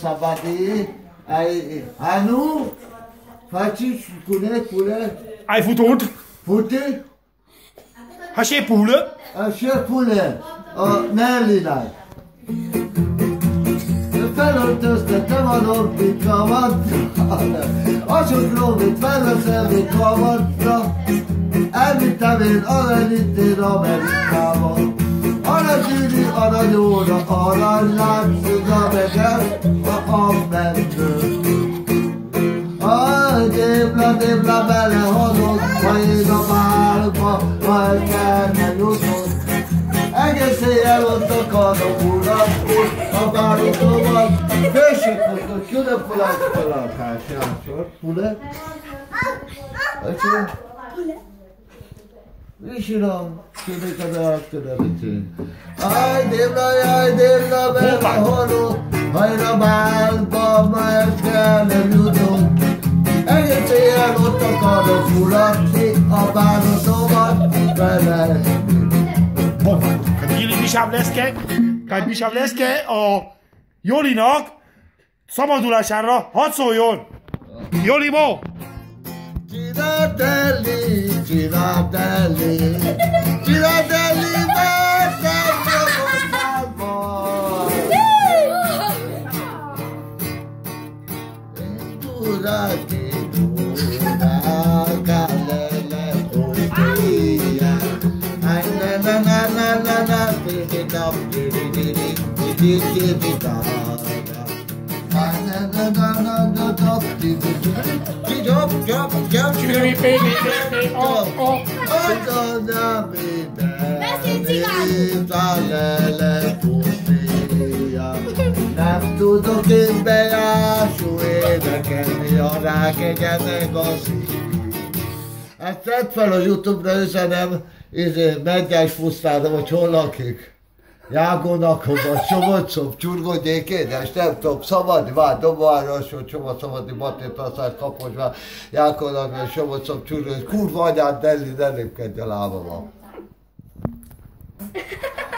Sabadi. Anu, faci pule. Ai futut? Fute? Așa pulă? Așa pule. Nelly. Felöltöztettem a lobbikamat, azokról felveszelni kamattra, elvittem én aranyittér Amerikába. Aranygyűrű, aranyóra, aranyláncogra megyek a mentő. Débla belehalok, ha én a bálba, ha el kellene jutod. Egész éjjel ott akarok uratni, a bárotomat, főségfogott, különfoglalkozó lakás, játszor, pule? Öcsön? Visilom, tudom. Jaj, débla, belehalok, hajra bálba, ma el kellene jutod. Egész éjjel ott akarok uratni, a bárotomat, belehalok. Kad Bisavleszke a Jolinak szabadulására hadd szóljon! Jolimo! Girardelli, nem tudok én bejású énekelni a rákegyenek a szív. Ezt tedd fel a Youtube-ra, üzenem, Medgyás Pusztára, vagy hol lakik. Jágónakon, vagy Somocom, Csurgonyék, édes, nem tudom, Szabadi, Dombóváros, Csoma Szabadi, Matét, Aszát, Kaposvár, Jágónak, Somocom, Csurgonyék, kurva anyád, ne lépkedj a lábamon.